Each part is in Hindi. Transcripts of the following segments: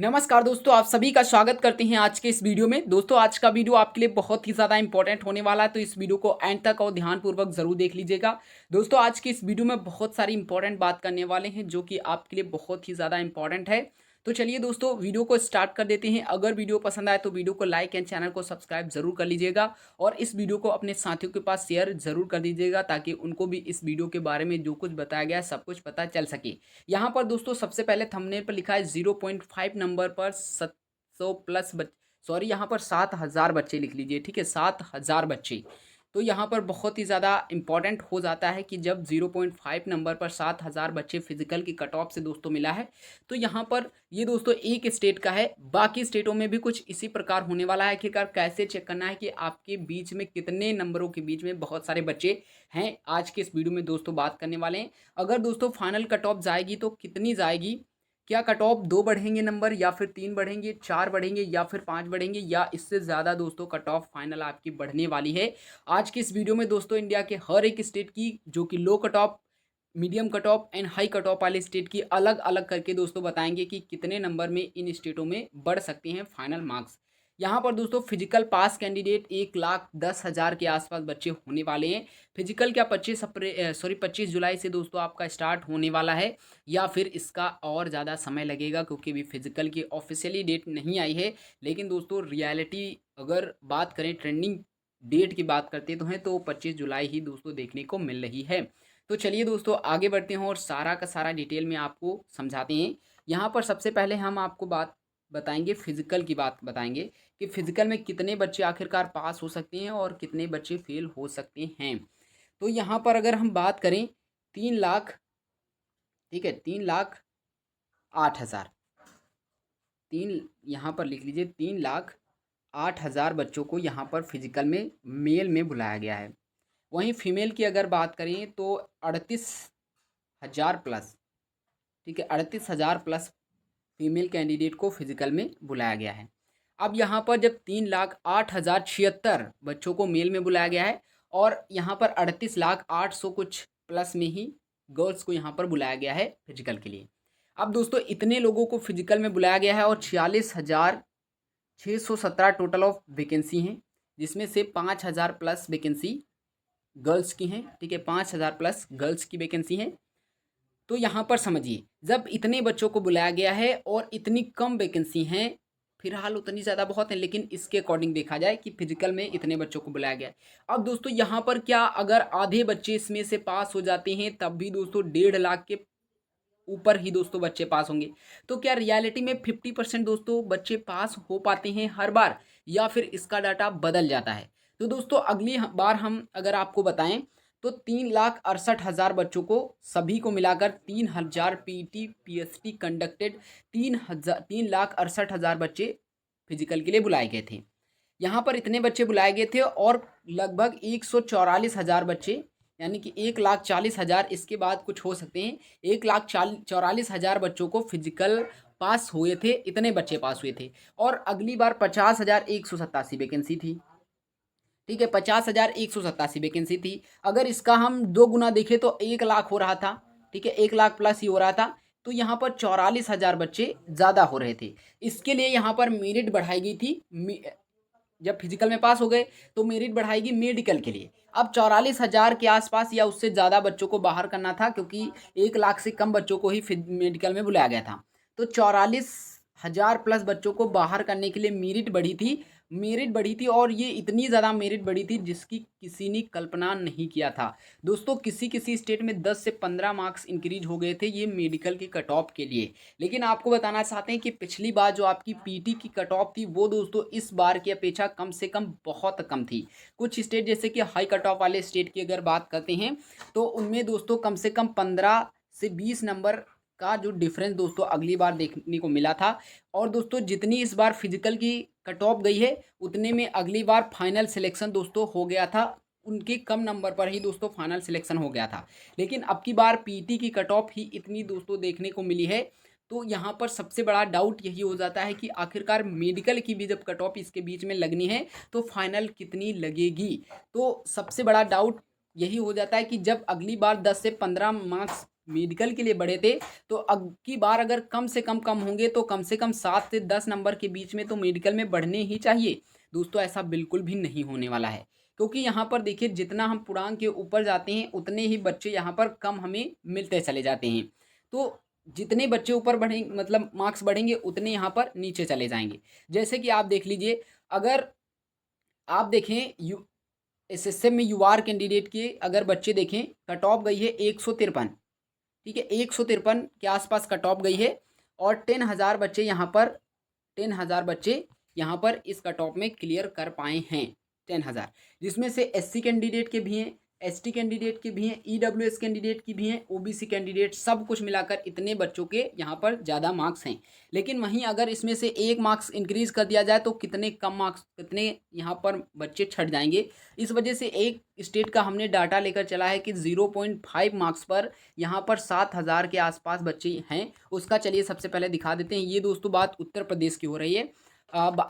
नमस्कार दोस्तों, आप सभी का स्वागत करते हैं आज के इस वीडियो में। दोस्तों, आज का वीडियो आपके लिए बहुत ही ज़्यादा इंपॉर्टेंट होने वाला है, तो इस वीडियो को एंड तक और ध्यानपूर्वक ज़रूर देख लीजिएगा। दोस्तों, आज की इस वीडियो में बहुत सारी इंपॉर्टेंट बात करने वाले हैं, जो कि आपके लिए बहुत ही ज़्यादा इंपॉर्टेंट है। तो चलिए दोस्तों, वीडियो को स्टार्ट कर देते हैं। अगर वीडियो पसंद आए तो वीडियो को लाइक एंड चैनल को सब्सक्राइब ज़रूर कर लीजिएगा और इस वीडियो को अपने साथियों के पास शेयर ज़रूर कर दीजिएगा, ताकि उनको भी इस वीडियो के बारे में जो कुछ बताया गया है, सब कुछ पता चल सके। यहाँ पर दोस्तों सबसे पहले थंबनेल पर लिखा है 0.5 नंबर पर 700 प्लस सॉरी, यहाँ पर 7,000 बच्चे लिख लीजिए, ठीक है, 7,000 बच्चे। तो यहाँ पर बहुत ही ज़्यादा इंपॉर्टेंट हो जाता है कि जब 0.5 नंबर पर 7,000 बच्चे फिजिकल की कट ऑफ से दोस्तों मिला है, तो यहाँ पर ये दोस्तों एक स्टेट का है। बाकी स्टेटों में भी कुछ इसी प्रकार होने वाला है। आखिरकार कैसे चेक करना है कि आपके बीच में कितने नंबरों के बीच में बहुत सारे बच्चे हैं, आज के इस वीडियो में दोस्तों बात करने वाले हैं। अगर दोस्तों फाइनल कट ऑफ जाएगी तो कितनी जाएगी, क्या कट ऑफ 2 बढ़ेंगे नंबर, या फिर 3 बढ़ेंगे, 4 बढ़ेंगे, या फिर 5 बढ़ेंगे, या इससे ज़्यादा दोस्तों कट ऑफ फाइनल आपकी बढ़ने वाली है। आज की इस वीडियो में दोस्तों इंडिया के हर एक स्टेट की, जो कि low cut off, medium cut off and high cut off वाले स्टेट की अलग अलग करके दोस्तों बताएंगे कि कितने नंबर में इन स्टेटों में बढ़ सकते हैं फाइनल मार्क्स। यहाँ पर दोस्तों फिजिकल पास कैंडिडेट 1,10,000 के आसपास बच्चे होने वाले हैं। फिजिकल क्या 25 जुलाई से दोस्तों आपका स्टार्ट होने वाला है, या फिर इसका और ज़्यादा समय लगेगा, क्योंकि अभी फिजिकल की ऑफिशियली डेट नहीं आई है। लेकिन दोस्तों रियलिटी अगर बात करें, ट्रेंडिंग डेट की बात करते तो हैं, तो 25 जुलाई ही दोस्तों देखने को मिल रही है। तो चलिए दोस्तों आगे बढ़ते हैं और सारा का सारा डिटेल में आपको समझाते हैं। यहाँ पर सबसे पहले हम आपको बात बताएंगे, फिजिकल की बात बताएंगे कि फिजिकल में कितने बच्चे आखिरकार पास हो सकते हैं और कितने बच्चे फेल हो सकते हैं। तो यहाँ पर अगर हम बात करें 3 लाख, ठीक है, 3,08,000, यहाँ पर लिख लीजिए 3,08,000 बच्चों को यहाँ पर फिजिकल में मेल में बुलाया गया है। वहीं फीमेल की अगर बात करें तो 38,000 प्लस, ठीक है, 38,000 प्लस फीमेल कैंडिडेट को फिजिकल में बुलाया गया है। अब यहाँ पर जब 3,08,076 बच्चों को मेल में बुलाया गया है, और यहाँ पर 38,08,000 कुछ प्लस में ही गर्ल्स को यहाँ पर बुलाया गया है फिजिकल के लिए। अब दोस्तों इतने लोगों को फिजिकल में बुलाया गया है और 46,617 टोटल ऑफ वैकेंसी हैं, जिसमें से 5,000 प्लस वैकेंसी गर्ल्स की हैं, ठीक है, 5,000 प्लस गर्ल्स की वैकेंसी हैं। तो यहाँ पर समझिए, जब इतने बच्चों को बुलाया गया है और इतनी कम वैकेंसी हैं, फिलहाल उतनी ज़्यादा बहुत है, लेकिन इसके अकॉर्डिंग देखा जाए कि फिजिकल में इतने बच्चों को बुलाया गया है। अब दोस्तों यहाँ पर क्या, अगर आधे बच्चे इसमें से पास हो जाते हैं, तब भी दोस्तों 1.5 लाख के ऊपर ही दोस्तों बच्चे पास होंगे। तो क्या रियलिटी में 50% दोस्तों बच्चे पास हो पाते हैं हर बार, या फिर इसका डाटा बदल जाता है? तो दोस्तों अगली बार हम अगर आपको बताएं तो 3,68,000 बच्चों को, सभी को मिलाकर 3,000 पीटी पीएसटी कंडक्टेड, 3,68,000 बच्चे फिजिकल के लिए बुलाए गए थे। यहाँ पर इतने बच्चे बुलाए गए थे और लगभग 144,000 बच्चे, यानी कि 1,40,000, इसके बाद कुछ हो सकते हैं, 1,44,000 बच्चों को फिजिकल पास हुए थे, इतने बच्चे पास हुए थे। और अगली बार 50,187 वैकेंसी थी, ठीक है, 50,187 वैकेंसी थी। अगर इसका हम 2 गुना देखें तो 1 लाख हो रहा था, ठीक है, 1 लाख प्लस ही हो रहा था। तो यहाँ पर 44,000 बच्चे ज़्यादा हो रहे थे। इसके लिए यहाँ पर मेरिट बढ़ाई गई थी। जब फिजिकल में पास हो गए तो मेरिट बढ़ाएगी मेडिकल के लिए। अब 44,000 के आसपास या उससे ज़्यादा बच्चों को बाहर करना था, क्योंकि 1 लाख से कम बच्चों को ही मेडिकल में बुलाया गया था। तो 44,000 प्लस बच्चों को बाहर करने के लिए मेरिट बढ़ी थी, और ये इतनी ज़्यादा मेरिट बढ़ी थी जिसकी किसी ने कल्पना नहीं किया था। दोस्तों किसी किसी स्टेट में 10 से 15 मार्क्स इंक्रीज हो गए थे ये मेडिकल के कट ऑफ के लिए। लेकिन आपको बताना चाहते हैं कि पिछली बार जो आपकी पीटी की कट ऑफ थी, वो दोस्तों इस बार की अपेक्षा कम से कम बहुत कम थी। कुछ स्टेट जैसे कि हाई कट ऑफ वाले स्टेट की अगर बात करते हैं, तो उनमें दोस्तों कम से कम 15 से 20 नंबर का जो डिफरेंस दोस्तों अगली बार देखने को मिला था। और दोस्तों जितनी इस बार फिजिकल की कट ऑफ गई है, उतने में अगली बार फाइनल सिलेक्शन दोस्तों हो गया था, उनके कम नंबर पर ही दोस्तों फाइनल सिलेक्शन हो गया था। लेकिन अब की बार पीटी की कट ऑफ ही इतनी दोस्तों देखने को मिली है। तो यहाँ पर सबसे बड़ा डाउट यही हो जाता है कि आखिरकार मेडिकल की भी जब कट ऑफ इसके बीच में लगनी है, तो फाइनल कितनी लगेगी। तो सबसे बड़ा डाउट यही हो जाता है कि जब अगली बार 10 से 15 मार्क्स मेडिकल के लिए बढ़े थे, तो अब की बार अगर कम से कम होंगे तो कम से कम 7 से 10 नंबर के बीच में तो मेडिकल में बढ़ने ही चाहिए। दोस्तों ऐसा बिल्कुल भी नहीं होने वाला है, क्योंकि यहाँ पर देखिए जितना हम पूर्णांक के ऊपर जाते हैं उतने ही बच्चे यहाँ पर कम हमें मिलते चले जाते हैं। तो जितने बच्चे ऊपर बढ़ें मतलब मार्क्स बढ़ेंगे उतने यहाँ पर नीचे चले जाएंगे। जैसे कि आप देख लीजिए, अगर आप देखें एसएसएम में यूआर कैंडिडेट के अगर बच्चे देखें, कट ऑफ गई है 153। ठीक है, 153 के आसपास कट ऑफ गई है और 10,000 बच्चे यहाँ पर 10,000 बच्चे यहाँ पर इस कट ऑफ में क्लियर कर पाए हैं। 10,000 जिसमें से एससी कैंडिडेट के भी हैं, एसटी कैंडिडेट के भी हैं, ईडब्ल्यूएस कैंडिडेट की भी हैं, ओबीसी कैंडिडेट, सब कुछ मिलाकर इतने बच्चों के यहाँ पर ज़्यादा मार्क्स हैं। लेकिन वहीं अगर इसमें से एक मार्क्स इंक्रीज कर दिया जाए तो कितने कम मार्क्स, कितने यहाँ पर बच्चे छट जाएंगे। इस वजह से एक स्टेट का हमने डाटा लेकर चला है कि 0.5 मार्क्स पर यहाँ पर 7,000 के आसपास बच्चे हैं। उसका चलिए सबसे पहले दिखा देते हैं। ये दोस्तों बात उत्तर प्रदेश की हो रही है।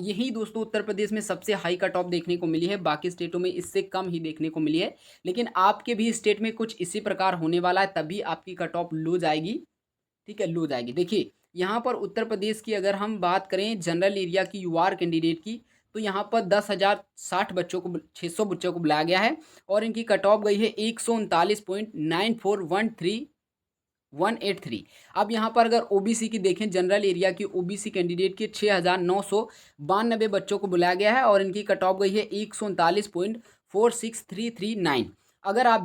यही दोस्तों उत्तर प्रदेश में सबसे हाई कट ऑफ देखने को मिली है, बाकी स्टेटों में इससे कम ही देखने को मिली है। लेकिन आपके भी स्टेट में कुछ इसी प्रकार होने वाला है, तभी आपकी कट ऑफ लो जाएगी। ठीक है, लो जाएगी। देखिए यहाँ पर उत्तर प्रदेश की अगर हम बात करें जनरल एरिया की यूआर कैंडिडेट की, तो यहाँ पर 10,060 बच्चों को 600 बच्चों को बुलाया गया है और इनकी कट ऑफ गई है 139.9413 अब यहाँ पर अगर ओबीसी की देखें, जनरल एरिया की ओबीसी कैंडिडेट के 6,992 बच्चों को बुलाया गया है और इनकी कट ऑफ गई है 139.46339। अगर आप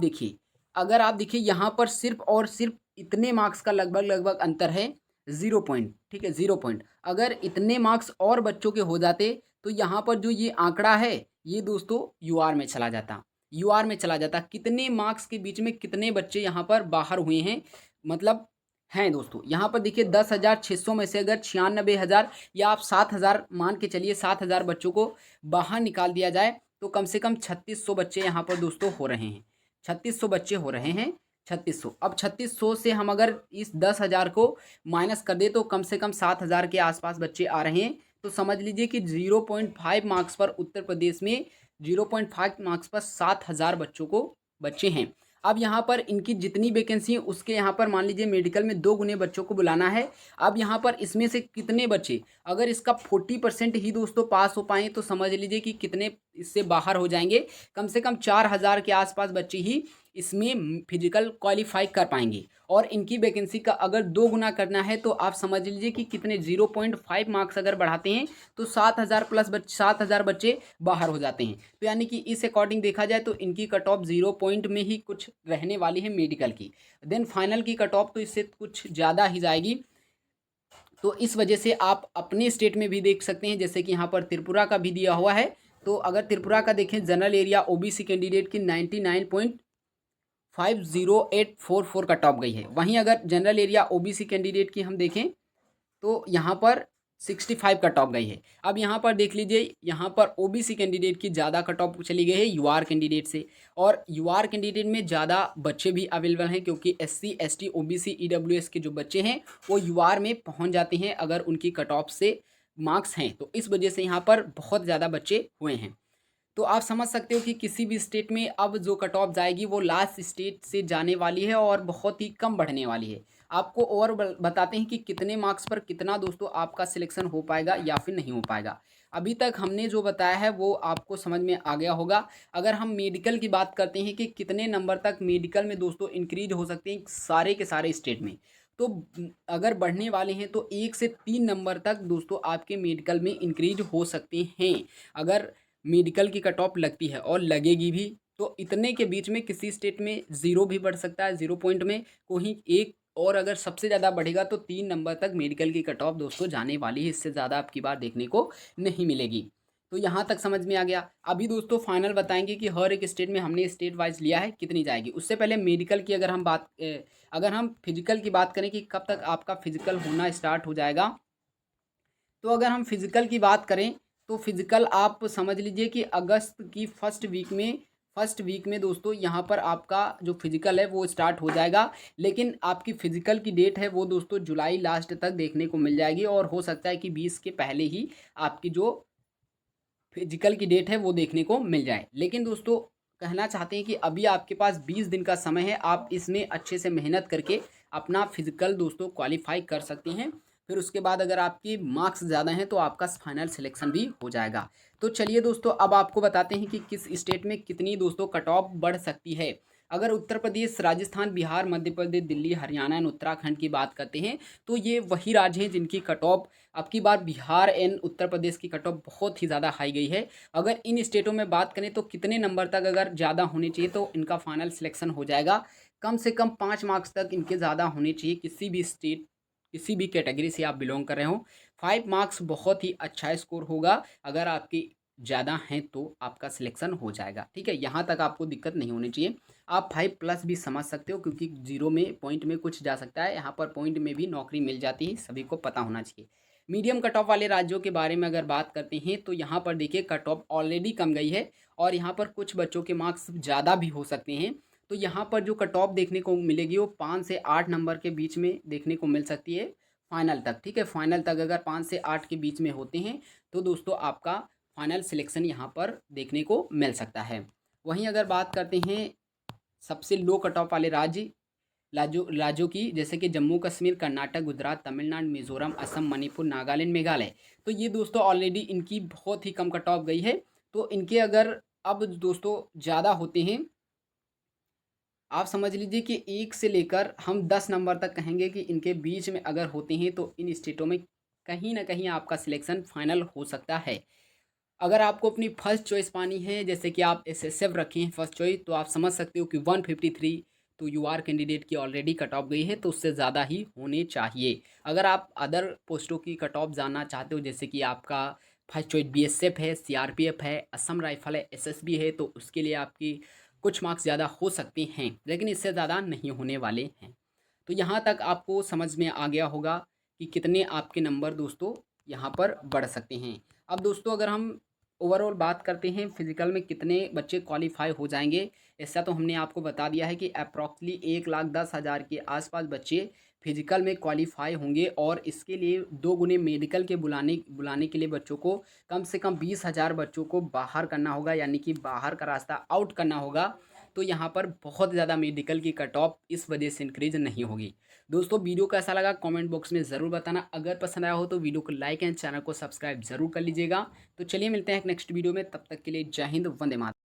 देखिए यहाँ पर सिर्फ और सिर्फ इतने मार्क्स का लगभग अंतर है, 0 पॉइंट। ठीक है, 0 पॉइंट। अगर इतने मार्क्स और बच्चों के हो जाते तो यहाँ पर जो ये आंकड़ा है ये दोस्तों यूआर में चला जाता। कितने मार्क्स के बीच में कितने बच्चे यहाँ पर बाहर हुए हैं, मतलब हैं दोस्तों। यहाँ पर देखिए 10,600 में से अगर 96,000 या आप 7,000 मान के चलिए, 7,000 बच्चों को बाहर निकाल दिया जाए तो कम से कम 3,600 बच्चे यहाँ पर दोस्तों हो रहे हैं। 3,600 बच्चे हो रहे हैं, 3,600। अब 3,600 से हम अगर इस 10,000 को माइनस कर दे तो कम से कम 7,000 के आसपास बच्चे आ रहे हैं। तो समझ लीजिए कि 0.5 मार्क्स पर उत्तर प्रदेश में 0.5 मार्क्स पर 7,000 बच्चे हैं। अब यहाँ पर इनकी जितनी वैकेंसी है उसके यहाँ पर मान लीजिए मेडिकल में 2 गुने बच्चों को बुलाना है। अब यहाँ पर इसमें से कितने बच्चे, अगर इसका 40% ही दोस्तों पास हो पाए तो समझ लीजिए कि कितने इससे बाहर हो जाएंगे। कम से कम 4,000 के आसपास बच्चे ही इसमें फिजिकल क्वालिफाई कर पाएंगे और इनकी वैकेंसी का अगर 2 गुना करना है तो आप समझ लीजिए कि कितने 0.5 मार्क्स अगर बढ़ाते हैं तो 7,000 प्लस 7,000 बच्चे बाहर हो जाते हैं। तो यानी कि इस अकॉर्डिंग देखा जाए तो इनकी कट ऑफ 0 पॉइंट में ही कुछ रहने वाली है मेडिकल की। देन फाइनल की कट ऑफ तो इससे कुछ ज़्यादा ही जाएगी। तो इस वजह से आप अपने स्टेट में भी देख सकते हैं, जैसे कि यहाँ पर त्रिपुरा का भी दिया हुआ है। तो अगर त्रिपुरा का देखें, जनरल एरिया ओबीसी कैंडिडेट की 99.50844 कट ऑफ गई है। वहीं अगर जनरल एरिया ओबीसी कैंडिडेट की हम देखें तो यहाँ पर 65 कट ऑफ गई है। अब यहाँ पर देख लीजिए, यहाँ पर ओबीसी कैंडिडेट की ज़्यादा कट ऑफ चली गई है यूआर कैंडिडेट से, और यूआर कैंडिडेट में ज़्यादा बच्चे भी अवेलेबल हैं क्योंकि एससी एसटी ओबीसी ईडब्ल्यूएस के जो बच्चे हैं वो यूआर में पहुँच जाते हैं अगर उनकी कट ऑफ से मार्क्स हैं। तो इस वजह से यहाँ पर बहुत ज़्यादा बच्चे हुए हैं। तो आप समझ सकते हो कि किसी भी स्टेट में अब जो कट ऑफ जाएगी वो लास्ट स्टेट से जाने वाली है और बहुत ही कम बढ़ने वाली है। आपको और बताते हैं कि कितने मार्क्स पर कितना दोस्तों आपका सिलेक्शन हो पाएगा या फिर नहीं हो पाएगा। अभी तक हमने जो बताया है वो आपको समझ में आ गया होगा। अगर हम मेडिकल की बात करते हैं कि कितने नंबर तक मेडिकल में दोस्तों इंक्रीज हो सकते हैं सारे के सारे स्टेट में, तो अगर बढ़ने वाले हैं तो 1 से 3 नंबर तक दोस्तों आपके मेडिकल में इंक्रीज हो सकते हैं अगर मेडिकल की कट ऑफ लगती है, और लगेगी भी। तो इतने के बीच में किसी स्टेट में 0 भी बढ़ सकता है, 0 पॉइंट में कोई एक, और अगर सबसे ज़्यादा बढ़ेगा तो 3 नंबर तक मेडिकल की कट ऑफ दोस्तों जाने वाली है। इससे ज़्यादा आपकी बार देखने को नहीं मिलेगी। तो यहाँ तक समझ में आ गया। अभी दोस्तों फाइनल बताएंगे कि हर एक स्टेट में हमने स्टेट वाइज लिया है कितनी जाएगी। उससे पहले मेडिकल की अगर हम फिजिकल की बात करें कि कब तक आपका फिजिकल होना स्टार्ट हो जाएगा, तो अगर हम फिजिकल की बात करें तो फिजिकल आप समझ लीजिए कि अगस्त की फर्स्ट वीक में दोस्तों यहाँ पर आपका जो फिजिकल है वो स्टार्ट हो जाएगा। लेकिन आपकी फिजिकल की डेट है वो दोस्तों जुलाई लास्ट तक देखने को मिल जाएगी, और हो सकता है कि 20 के पहले ही आपकी जो फिजिकल की डेट है वो देखने को मिल जाए। लेकिन दोस्तों कहना चाहते हैं कि अभी आपके पास 20 दिन का समय है, आप इसमें अच्छे से मेहनत करके अपना फिजिकल दोस्तों क्वालिफाई कर सकते हैं। फिर उसके बाद अगर आपकी मार्क्स ज़्यादा हैं तो आपका फाइनल सिलेक्शन भी हो जाएगा। तो चलिए दोस्तों, अब आपको बताते हैं कि किस स्टेट में कितनी दोस्तों कट ऑफ बढ़ सकती है। अगर उत्तर प्रदेश, राजस्थान, बिहार, मध्य प्रदेश, दिल्ली, हरियाणा एंड उत्तराखंड की बात करते हैं तो ये वही राज्य हैं जिनकी कट ऑफ अब की बार बिहार एंड उत्तर प्रदेश की कट ऑफ बहुत ही ज़्यादा हाई गई है। अगर इन स्टेटों में बात करें तो कितने नंबर तक अगर ज़्यादा होने चाहिए तो इनका फाइनल सिलेक्शन हो जाएगा। कम से कम 5 मार्क्स तक इनके ज़्यादा होने चाहिए, किसी भी स्टेट, किसी भी कैटेगरी से आप बिलोंग कर रहे हो। 5 मार्क्स बहुत ही अच्छा स्कोर होगा। अगर आपकी ज़्यादा हैं तो आपका सिलेक्शन हो जाएगा। ठीक है, यहाँ तक आपको दिक्कत नहीं होनी चाहिए। आप 5+ भी समझ सकते हो, क्योंकि जीरो में पॉइंट में कुछ जा सकता है, यहाँ पर पॉइंट में भी नौकरी मिल जाती है, सभी को पता होना चाहिए। मीडियम कट ऑफ वाले राज्यों के बारे में अगर बात करते हैं तो यहाँ पर देखिए कट ऑफ ऑलरेडी कम गई है और यहाँ पर कुछ बच्चों के मार्क्स ज़्यादा भी हो सकते हैं। तो यहाँ पर जो कट ऑफ देखने को मिलेगी वो 5 से 8 नंबर के बीच में देखने को मिल सकती है फाइनल तक। ठीक है, फाइनल तक अगर 5 से 8 के बीच में होते हैं तो दोस्तों आपका फाइनल सिलेक्शन यहाँ पर देखने को मिल सकता है। वहीं अगर बात करते हैं सबसे लो कट ऑफ वाले राज्यों की, जैसे कि जम्मू कश्मीर, कर्नाटक, गुजरात, तमिलनाडु, मिजोरम, असम, मणिपुर, नागालैंड, मेघालय, तो ये दोस्तों ऑलरेडी इनकी बहुत ही कम कट ऑफ गई है। तो इनके अगर अब दोस्तों ज़्यादा होते हैं, आप समझ लीजिए कि 1 से लेकर हम 10 नंबर तक कहेंगे कि इनके बीच में अगर होते हैं तो इन स्टेटों में कहीं ना कहीं आपका सिलेक्शन फाइनल हो सकता है। अगर आपको अपनी फर्स्ट चॉइस पानी है, जैसे कि आप एसएसएफ रखे हैं फर्स्ट चॉइस, तो आप समझ सकते हो कि 153 तो यूआर कैंडिडेट की ऑलरेडी कट ऑफ गई है, तो उससे ज़्यादा ही होने चाहिए। अगर आप अदर पोस्टों की कट ऑफ जानना चाहते हो, जैसे कि आपका फर्स्ट चॉइस बीएसएफ है, सीआरपीएफ है, असम राइफल है, एसएसबी है, तो उसके लिए आपकी कुछ मार्क्स ज़्यादा हो सकते हैं, लेकिन इससे ज़्यादा नहीं होने वाले हैं। तो यहाँ तक आपको समझ में आ गया होगा कि कितने आपके नंबर दोस्तों यहाँ पर बढ़ सकते हैं। अब दोस्तों अगर हम ओवरऑल बात करते हैं फिजिकल में कितने बच्चे क्वालिफाई हो जाएंगे, ऐसा तो हमने आपको बता दिया है कि अप्रॉक्सली 1,10,000 के आसपास बच्चे फिजिकल में क्वालिफाई होंगे और इसके लिए 2 गुने मेडिकल के बुलाने के लिए बच्चों को कम से कम 20,000 बच्चों को बाहर करना होगा, यानी कि बाहर का रास्ता आउट करना होगा। तो यहाँ पर बहुत ज़्यादा मेडिकल की कट ऑफ इस वजह से इंक्रीज नहीं होगी। दोस्तों वीडियो कैसा लगा कमेंट बॉक्स में ज़रूर बताना। अगर पसंद आया हो तो वीडियो को लाइक एंड चैनल को सब्सक्राइब जरूर कर लीजिएगा। तो चलिए मिलते हैं नेक्स्ट वीडियो में, तब तक के लिए जय हिंद, वंदे मातरम।